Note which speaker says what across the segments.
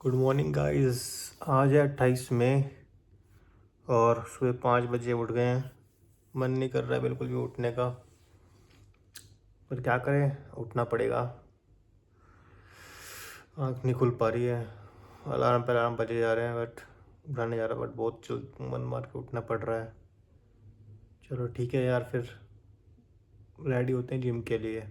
Speaker 1: Good morning guys. आज है 28 मई और सुबह 5 बजे उठ गए हैं। मन नहीं कर रहा है बिल्कुल भी उठने का, पर क्या करें, उठना पड़ेगा। आँख नहीं खुल पा रही है। अलार्म पे अलार्म बजे जा रहे हैं बट उठा नहीं जा रहा, बट बहुत मन मार के उठना पड़ रहा है। चलो ठीक है यार, फिर रेडी होते हैं जिम के लिए।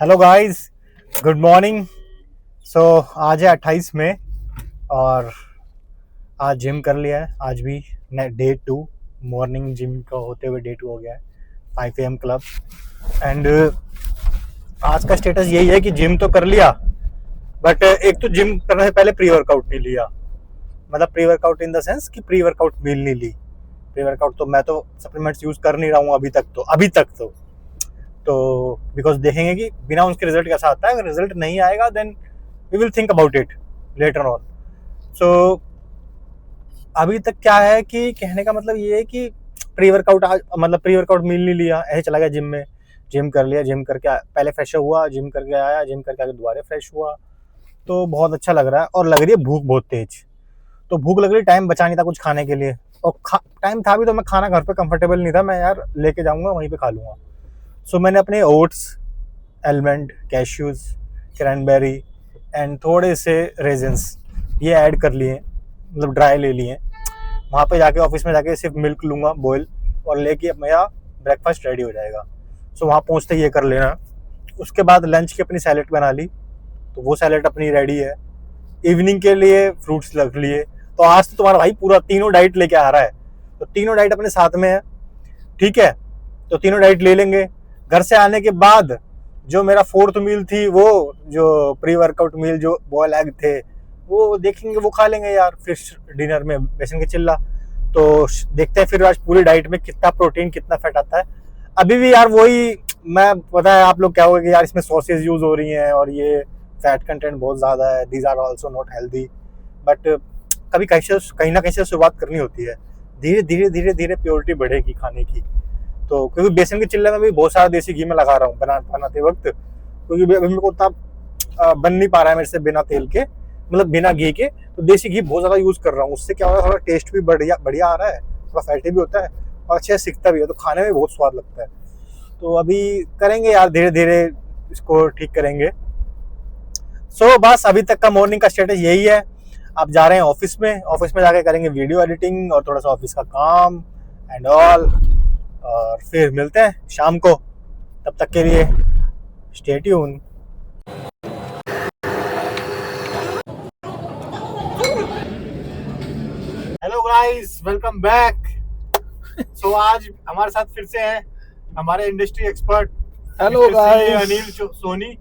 Speaker 1: Hello guys, good morning. So आज है 28 मई और आज जिम कर लिया है। आज भी डे 2 मॉर्निंग जिम का होते हुए डे 2 हो गया है। 5 AM क्लब एंड आज का स्टेटस यही है कि जिम तो कर लिया, बट एक तो जिम करने से पहले प्री वर्कआउट नहीं लिया। मतलब pre workout in the sense कि प्री वर्कआउट मील नहीं ली। प्री वर्कआउट तो मैं तो सप्लीमेंट्स यूज कर नहीं रहा हूँ अभी तक तो बिकॉज देखेंगे कि बिना उसके रिजल्ट कैसा आता है। अगर रिजल्ट नहीं आएगा then we will think about it later on. So अभी तक क्या है कि कहने का मतलब ये है कि प्री वर्कआउट मील नहीं लिया, ऐसे चला गया जिम में। जिम कर लिया, जिम करके पहले फ्रेश हुआ, जिम करके आया, जिम करके आके दोबारा फ्रेश हुआ, तो बहुत अच्छा लग रहा है। और लग रही है भूख बहुत तेज। तो भूख लग रही, टाइम बचा नहीं था कुछ खाने के लिए, और टाइम था भी तो मैं खाना घर पे कंफर्टेबल नहीं था, मैं यार लेके जाऊंगा वहीं पे खा लूंगा। सो मैंने अपने oats, almond, cashews, cranberry and थोड़े से रेजिन्स ये ऐड कर लिए, मतलब ड्राई ले लिए। वहाँ पे जाके ऑफिस में जाके सिर्फ मिल्क लूँगा बॉयल, और लेके मेरा ब्रेकफास्ट रेडी हो जाएगा। सो वहाँ पहुँचते ये कर लेना। उसके बाद लंच की अपनी सैलेड बना ली, तो वो सैलेड अपनी रेडी है। इवनिंग के लिए फ्रूट्स रख लिए। तो आज तो तुम्हारा भाई पूरा तीनों डाइट लेके आ रहा है, तो तीनों डाइट अपने साथ में है, ठीक है। तो तीनों डाइट ले लेंगे। घर से आने के बाद जो मेरा 4th मील थी, वो जो प्री वर्कआउट मील जो बॉयल एग थे, वो देखेंगे, वो खा लेंगे यार। फिश डिनर में बेसन के चिल्ला। तो देखते हैं फिर आज पूरी डाइट में कितना प्रोटीन कितना फैट आता है। अभी भी यार वही, मैं पता है आप लोग क्या होगा कि यार इसमें सॉसेज यूज हो रही हैं और ये फैट कंटेंट बहुत ज़्यादा है, these are also not healthy. But कभी कहीं ना कहीं से शुरुआत करनी होती है। धीरे धीरे धीरे धीरे प्योरिटी बढ़ेगी खाने की। तो क्योंकि बेसन के चिल्ले में भी बहुत सारा देसी घी में लगा रहा हूँ बनाते वक्त, क्योंकि अभी मेरे को उतना बन नहीं पा रहा है मेरे से बिना तेल के, मतलब बिना घी के। तो देसी घी बहुत ज़्यादा यूज़ कर रहा हूँ। उससे क्या हो रहा है, थोड़ा टेस्ट भी बढ़िया आ रहा है, थोड़ा फैटी भी होता है और अच्छे से सिकता भी है, तो खाने में बहुत स्वाद लगता है। तो अभी करेंगे यार, धीरे धीरे इसको ठीक करेंगे। सो बस अभी तक का मॉर्निंग का स्टेटस यही है। आप जा रहे हैं ऑफिस में जाके करेंगे वीडियो एडिटिंग और थोड़ा सा ऑफिस का काम एंड ऑल, और फिर मिलते हैं शाम को। तब तक के लिए stay tune. Hello guys, welcome back. So आज हमारे साथ फिर से हैं हमारे industry expert
Speaker 2: hello guys,
Speaker 1: Anil Soni.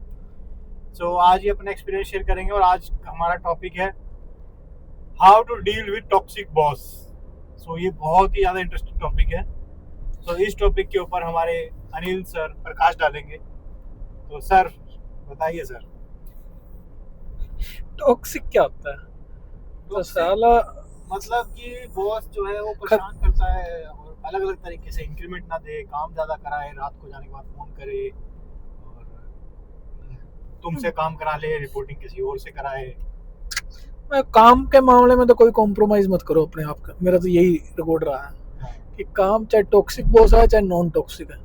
Speaker 1: So आज ये अपना एक्सपीरियंस शेयर करेंगे और आज हमारा टॉपिक है how to deal with toxic boss. So ये बहुत ही ज़्यादा इंटरेस्टिंग टॉपिक है। तो इस टॉपिक के ऊपर हमारे अनिल सर प्रकाश डालेंगे। तो सर बताइए सर।
Speaker 2: टॉक्सिक क्या होता है? तो साला
Speaker 1: मतलब कि बॉस जो है वो परेशान करता है और अलग अलग तरीके से, इंक्रीमेंट ना दे, काम ज़्यादा कराए, रात को जाने के बाद फ़ोन करे और तुमसे काम करा ले, रिपोर्टिंग किसी और से कराए।
Speaker 2: काम के मामले में तो कोई कॉम्प्रोमाइज मत करो अपने आप का। मेरा तो यही रिकॉर्ड रहा है कि काम चाहे टॉक्सिक बॉस है चाहे नॉन टॉक्सिक है,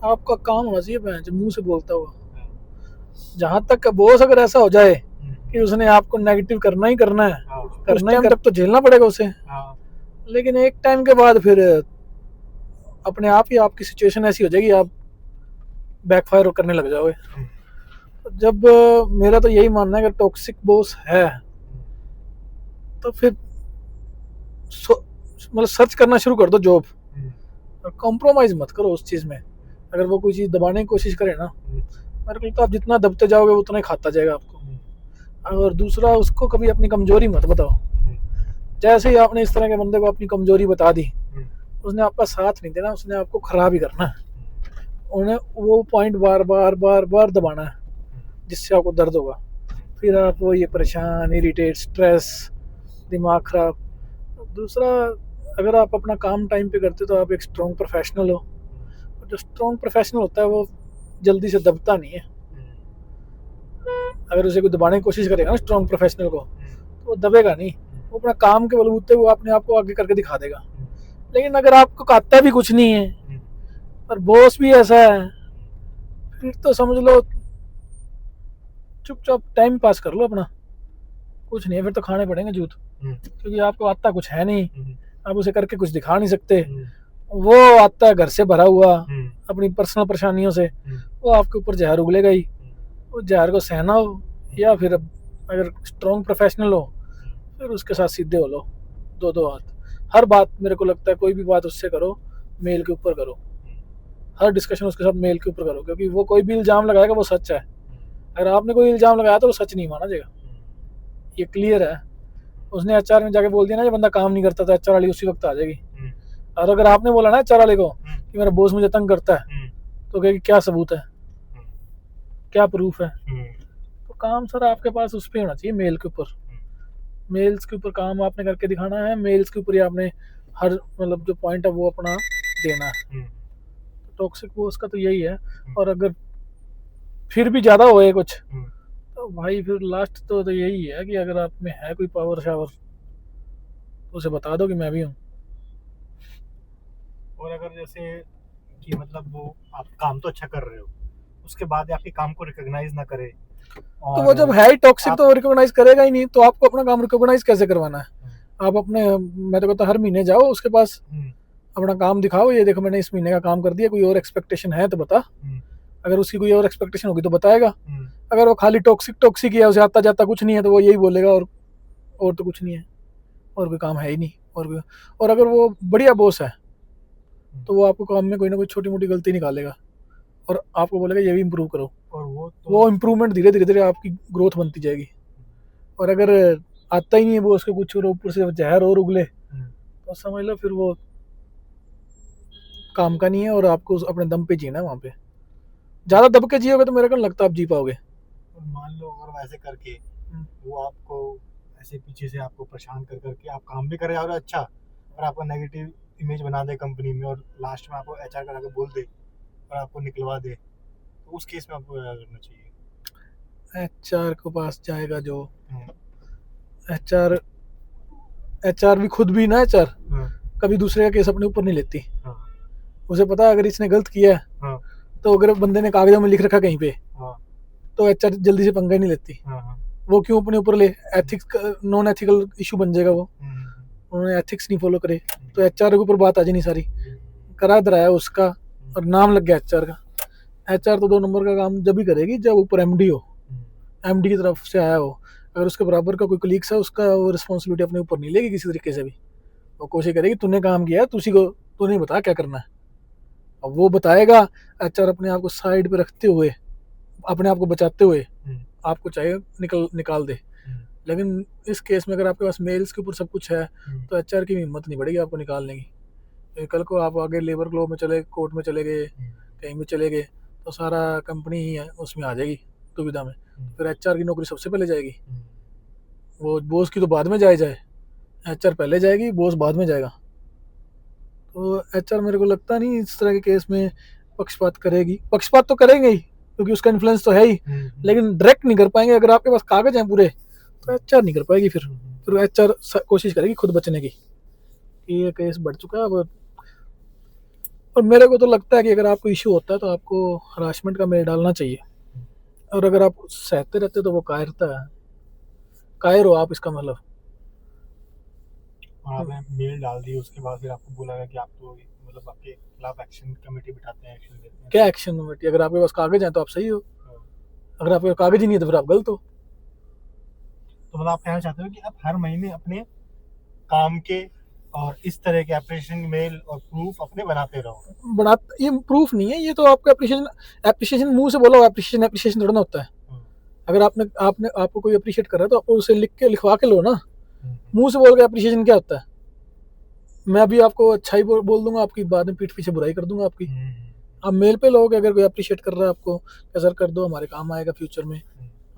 Speaker 2: आपका काम होना चाहिए मुंह से बोलता हुआ। जहाँ तक बॉस अगर ऐसा हो जाए कि उसने आपको नेगेटिव करना ही करना है, करना ही तब तो झेलना पड़ेगा उसे। लेकिन एक टाइम के बाद फिर अपने आप ही आपकी सिचुएशन ऐसी हो जाएगी, आप बैकफायर करने लग जाओगे। जब मेरा तो यही मानना है कि टॉक्सिक बॉस है तो फिर मतलब सर्च करना शुरू कर दो जॉब, और कॉम्प्रोमाइज मत करो उस चीज़ में। अगर वो कोई चीज़ दबाने की कोशिश करे ना, मेरे को लगता है आप जितना दबते जाओगे उतना ही खाता जाएगा आपको। और दूसरा, उसको कभी अपनी कमजोरी मत बताओ। जैसे ही आपने इस तरह के बंदे को अपनी कमजोरी बता दी, उसने आपका साथ नहीं देना, उसने आपको खराब ही करना है। उन्हें वो पॉइंट बार बार बार बार दबाना है जिससे आपको दर्द होगा। फिर आप वो ये परेशान, इरिटेट, स्ट्रेस, दिमाग खराब। दूसरा, अगर आप अपना काम टाइम पे करते तो आप एक स्ट्रॉन्ग प्रोफेशनल हो। जो स्ट्रॉन्ग प्रोफेशनल होता है वो जल्दी से दबता नहीं है। अगर उसे कोई दबाने की कोशिश करेगा ना स्ट्रॉन्ग प्रोफेशनल को, तो वो दबेगा नहीं, वो अपना काम के बलबूते वो अपने आप को आगे करके दिखा देगा। लेकिन अगर आपको आता भी कुछ नहीं है और बॉस भी ऐसा है, फिर तो समझ लो चुपचाप टाइम पास कर लो अपना, कुछ नहीं है, फिर तो खाने पड़ेंगे जूत, क्योंकि आपको आता कुछ है नहीं, आप उसे करके कुछ दिखा नहीं सकते। वो आता है घर से भरा हुआ अपनी पर्सनल परेशानियों से, वो आपके ऊपर जहर उगलेगा ही। उस जहर को सहना हो, या फिर अगर स्ट्रॉन्ग प्रोफेशनल हो फिर उसके साथ सीधे हो लो, दो दो हाथ। हर बात, मेरे को लगता है कोई भी बात उससे करो, मेल के ऊपर करो। हर डिस्कशन उसके साथ मेल के ऊपर करो, क्योंकि वो कोई भी इल्जाम लगाएगा वो सच है। अगर आपने कोई इल्जाम लगाया तो वो सच नहीं माना जाएगा, ये क्लियर है। उसने एचआर में जाके बोल दिया ना ये बंदा काम नहीं करता था, एचआर वाली उसी वक्त आ जाएगी। और अगर आपने बोला ना एचआर वाले को कि मेरा बॉस मुझे तंग करता है, तो कहेगी क्या सबूत है, क्या प्रूफ है। तो काम सर आपके पास उस पर होना चाहिए, मेल के ऊपर। मेल्स के ऊपर काम आपने करके दिखाना है, मेल्स के ऊपर ही आपने हर मतलब जो पॉइंट है वो अपना देना है। टॉक्सिक बॉस का तो यही है। और अगर फिर भी ज़्यादा होए कुछ, तो भाई फिर लास्ट तो यही है कि अगर आप में है कोई पावर शावर तो उसे बता दो कि मैं भी हूँ।
Speaker 1: और अगर जैसे कि मतलब वो आप काम तो अच्छा कर रहे हो, उसके बाद आपके काम को रिकॉग्नाइज ना करे,
Speaker 2: तो वो जब है ही टॉक्सिक तो रिकॉग्नाइज करेगा ही नहीं, तो आपको अपना काम रिकॉग्नाइज कैसे करवाना है। आप अपने, मैं तो कहता हर महीने जाओ उसके पास, अपना काम दिखाओ, ये देखो मैंने इस महीने का काम कर दिया, कोई और एक्सपेक्टेशन है तो बता। अगर उसकी कोई और एक्सपेक्टेशन होगी तो बताएगा। अगर वो खाली टॉक्सिक टॉक्सिक ही है, उसे आता जाता कुछ नहीं है, तो वो यही बोलेगा और तो कुछ नहीं है, और कोई काम है ही नहीं। और अगर वो बढ़िया बॉस है तो वो आपको काम में कोई ना कोई छोटी मोटी गलती निकालेगा और आपको बोलेगा ये भी इम्प्रूव करो, और वो इम्प्रूवमेंट धीरे धीरे धीरे आपकी ग्रोथ बनती जाएगी। और अगर आता ही नहीं है वो उसके कुछ, और ऊपर से जहर और उगले, तो समझ लो फिर वो काम का नहीं है, और आपको अपने दम पे जीना है वहाँ पे। ज़्यादा दब के जियोगे तो मेरे को नहीं लगता आप जी पाओगे।
Speaker 1: और मान लो अगर वैसे करके वो आपको ऐसे पीछे से आपको परेशान कर करके आप काम भी करे और अच्छा, और आपका नेगेटिव इमेज बना दे कंपनी में, और लास्ट में आपको एचआर करा के बोल दे और आपको निकलवा दे, तो उस केस में आपको क्या करना चाहिए।
Speaker 2: एचआर के पास जाएगा जो एचआर, एचआर भी खुद भी ना, एचआर कभी दूसरे का केस अपने ऊपर नहीं लेती। उसे पता है अगर इसने गलत किया है, तो अगर बंदे ने कागजों में लिख रखा कहीं पे, तो एचआर जल्दी से पंगा नहीं लेती। वो क्यों अपने ऊपर ले, एथिक्स, नॉन एथिकल इशू बन जाएगा वो, उन्होंने एथिक्स नहीं फॉलो करे, तो एचआर के ऊपर बात आ जानी सारी। करा दराया उसका और नाम लग गया एचआर का। एचआर तो 2 नंबर का काम जब भी करेगी जब ऊपर एमडी हो, एमडी की तरफ से आया हो। अगर उसके बराबर का कोई कलीग्स है, उसका वो रिस्पॉन्सिबिलिटी अपने ऊपर नहीं लेगी किसी तरीके से भी। वो कोशिश करेगी तूने काम किया, तूने बता क्या करना है, अब वो बताएगा। एचआर अपने आप को साइड पे रखते हुए, अपने आप को बचाते हुए आपको चाहिए निकाल दे। लेकिन इस केस में अगर आपके पास मेल्स के ऊपर सब कुछ है, तो एचआर की हिम्मत नहीं बढ़ेगी आपको निकालने की। कल को आप आगे लेबर लॉ में चले, कोर्ट में चले गए, कहीं भी चले गए, तो सारा कंपनी ही है उसमें आ जाएगी दुविधा में। फिर एचआर की नौकरी सबसे पहले जाएगी। वो बॉस की तो बाद में जाए, एचआर पहले जाएगी, बॉस बाद में जाएगा। तो एचआर मेरे को लगता नहीं इस तरह के केस में पक्षपात करेगी। पक्षपात तो करेंगे ही क्योंकि उसका इन्फ्लुएंस तो है ही, लेकिन डायरेक्ट नहीं कर पाएंगे। अगर आपके पास कागज हैं पूरे, तो एचआर नहीं कर पाएगी। फिर एचआर कोशिश करेगी खुद बचने की कि ये केस बढ़ चुका है अब। और मेरे को तो लगता है कि अगर आपको इश्यू होता है तो आपको हरासमेंट का मेल डालना चाहिए, और अगर आप सहते रहते तो वो कायरता है, कायर हो आप, इसका मतलब।
Speaker 1: आपने मेल डाल दी, उसके बाद फिर आपको बोला गया कि आप तो मतलब आपके फिर आप एक्शन कमेटी बिठाते हैं, एक्शन लेते हैं।
Speaker 2: क्या एक्शन कमेटी? अगर आपके पास कागज हैं तो आप सही हो, अगर आपके पास कागज ही नहीं है तो फिर आप गलत हो।
Speaker 1: तो मतलब आप कहना चाहते हो कि आप हर महीने अपने काम के और इस तरह के एप्रिसिएशन मेल और प्रूफ अपने बनाते रहो।
Speaker 2: बना, ये प्रूफ नहीं है, ये तो आपका एप्रिसिएशन मुंह से बोला हुआ एप्रिसिएशन थोड़ा ना होता है। अगर आपको कोई अप्रिशिएट कर रहा है तो आपको उसे लिखवा के लो ना। मुंह से बोल के एप्रिसिएशन क्या होता है? मैं अभी आपको अच्छाई बोल दूंगा आपकी, बाद में पीठ पीछे बुराई कर दूंगा आपकी। आप मेल पे लोगे, अगर कोई अप्रिशिएट कर रहा है आपको, सर कर दो, हमारे काम आएगा फ्यूचर में,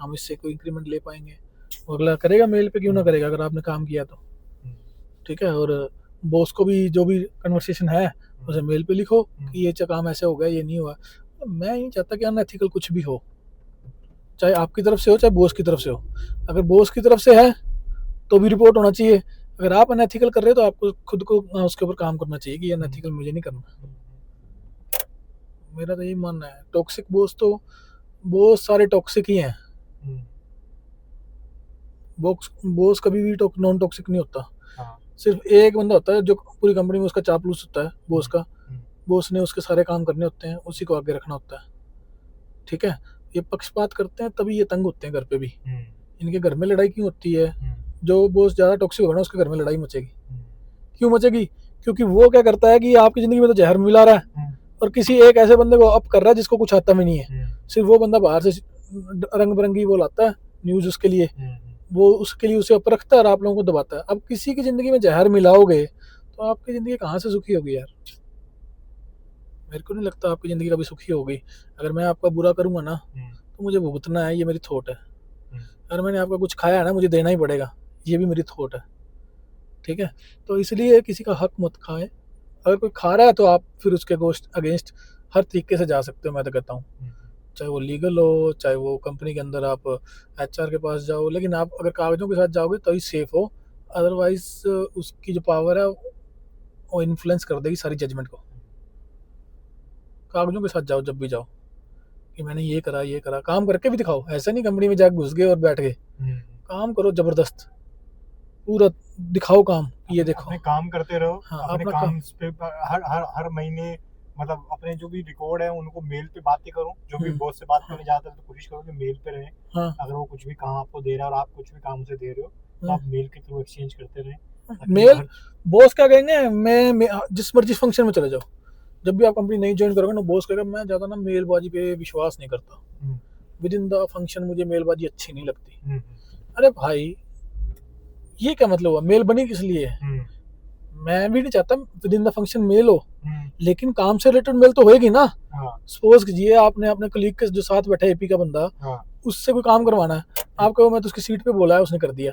Speaker 2: हम इससे कोई इंक्रीमेंट ले पाएंगे, अगला करेगा मेल पे, क्यों ना करेगा अगर आपने काम किया तो। ठीक है, और बॉस को भी जो भी कन्वर्सेशन है उसे मेल पे लिखो कि ये काम ऐसे हो गया, ये नहीं हुआ। मैं नहीं चाहता कि अनएथिकल कुछ भी हो, चाहे आपकी तरफ से हो चाहे बॉस की तरफ से हो। अगर बॉस की तरफ से है तो भी रिपोर्ट होना चाहिए, अगर आप अनएथिकल कर रहे हो तो आपको खुद को उसके ऊपर काम करना चाहिए कि ये अनएथिकल मुझे नहीं करना। मेरा तो यही मानना है। टॉक्सिक बॉस तो बहुत सारे टॉक्सिक ही हैं। बॉस कभी भी नॉन टॉक्सिक नहीं होता। सिर्फ एक बंदा होता है जो पूरी कंपनी में उसका चापलूस होता है बॉस का। बॉस ने उसके सारे काम करने होते हैं, उसी को आगे रखना होता है। ठीक है, ये पक्षपात करते हैं तभी ये तंग होते हैं घर पे भी। इनके घर में लड़ाई क्यों होती है? जो बॉस ज्यादा टॉक्सिक होगा ना उसके घर में लड़ाई मचेगी। क्यों मचेगी? क्योंकि वो क्या करता है कि आपकी जिंदगी में तो जहर मिला रहा है और किसी एक ऐसे बंदे को अप कर रहा है जिसको कुछ आता भी नहीं है। सिर्फ वो बंदा बाहर से रंग बिरंगी वो लाता है न्यूज उसके लिए, वो उसके लिए उसे अप रखता है और आप लोगों को दबाता है। अब किसी की जिंदगी में जहर मिलाओगे तो आपकी जिंदगी कहाँ से सुखी होगी यार? मेरे को नहीं लगता आपकी जिंदगी कभी सुखी होगी। अगर मैं आपका बुरा करूंगा ना तो मुझे भुगतना है, ये मेरी थॉट है। अगर मैंने आपका कुछ खाया है ना, मुझे देना ही पड़ेगा, ये भी मेरी थॉट है। ठीक है, तो इसलिए किसी का हक मत खाएं। अगर कोई खा रहा है तो आप फिर उसके अगेंस्ट हर तरीके से जा सकते हो। मैं तो कहता हूँ, चाहे वो लीगल हो, चाहे वो कंपनी के अंदर आप HR के पास जाओ, लेकिन आप अगर कागजों के साथ जाओगे तो ही सेफ हो। अदरवाइज उसकी जो पावर है वो इन्फ्लुएंस कर देगी सारी जजमेंट को। कागजों के साथ जाओ जब भी जाओ कि मैंने ये करा, काम करके भी दिखाओ। ऐसा नहीं कंपनी में जाके घुस गए और बैठ गए। काम करो जबरदस्त, पूरा दिखाओ काम, ये देखो।
Speaker 1: अपने काम करते रहो।
Speaker 2: हाँ,
Speaker 1: अपने काम पे हर महीने मतलब अपने जो भी रिकॉर्ड है उनको मेल पे बातें करो। जो भी बॉस से बात करने जाते हैं तो कोशिश करो कि मेल पे रहे। अगर वो कुछ भी काम आपको दे रहा है और आप कुछ भी काम उसे दे रहे हो तो आप मेल के थ्रू एक्सचेंज करते रहे।
Speaker 2: मेल बॉस क्या कहेंगे, मैं जिस मर्जी फंक्शन में चले जाओ, जब भी आप कंपनी नहीं ज्वाइन करोगे ना, बॉस कहेगा मैं ज्यादा ना मेलबाजी पे विश्वास नहीं करता, विद इन द फंक्शन मुझे मेलबाजी अच्छी नहीं लगती। अरे भाई ये क्या मतलब हुआ? मेल बनी किस लिए? मैं भी नहीं चाहता विद इन द फंक्शन मेल हो, लेकिन काम से रिलेटेड मेल तो होएगी ना। सपोज कीजिए आपने अपने कलीग के जो साथ बैठा एपी का बंदा, उससे कोई काम करवाना है, आप कहो मैं तो उसकी सीट पे बोला है उसने कर दिया,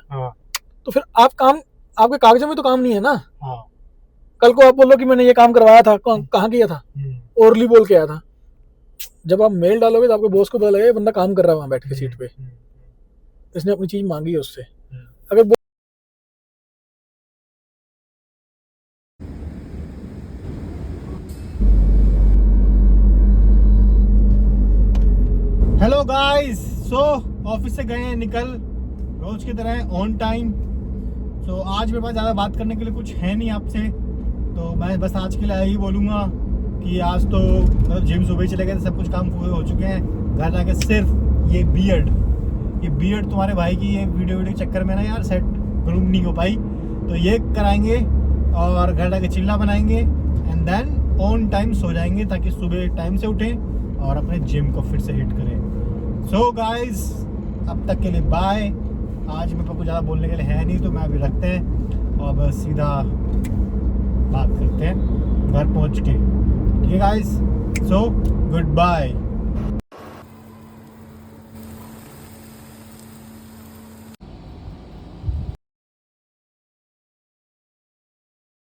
Speaker 2: तो फिर आप काम, आपके कागजों में तो काम नहीं है ना। कल को आप बोलो कि मैंने ये काम करवाया था, कहाँ किया था, ओरली बोल के आया था। जब आप मेल डालोगे तो आपके बॉस को पता लगेगा बंदा काम कर रहा है वहां बैठ के सीट पे, इसने अपनी चीज मांगी है उससे। अगर
Speaker 1: हेलो गाइस, सो ऑफिस से गए हैं निकल, रोज की तरह ऑन टाइम। सो आज मेरे पास ज़्यादा बात करने के लिए कुछ है नहीं आपसे, तो मैं बस आज के लिए यही बोलूँगा कि आज तो मतलब जिम सुबह चले गए, सब कुछ काम पूरे हो चुके हैं। घर जाके सिर्फ ये बियर्ड तुम्हारे भाई की ये वीडियो चक्कर में ना यार सेट ग्रूम नहीं हो पाई, तो ये कराएंगे और घर जाके चिल्ला बनाएंगे एंड देन ऑन टाइम सो जाएंगे ताकि सुबह टाइम से उठें और अपने जिम को फिर से हिट करें। सो गाइस, अब तक के लिए बाय। आज मेरे को कुछ ज़्यादा बोलने के लिए है नहीं, तो मैं अभी रखते हैं और बस सीधा बात करते हैं घर पहुंच के। ठीक है गाइस, सो गुड बाय।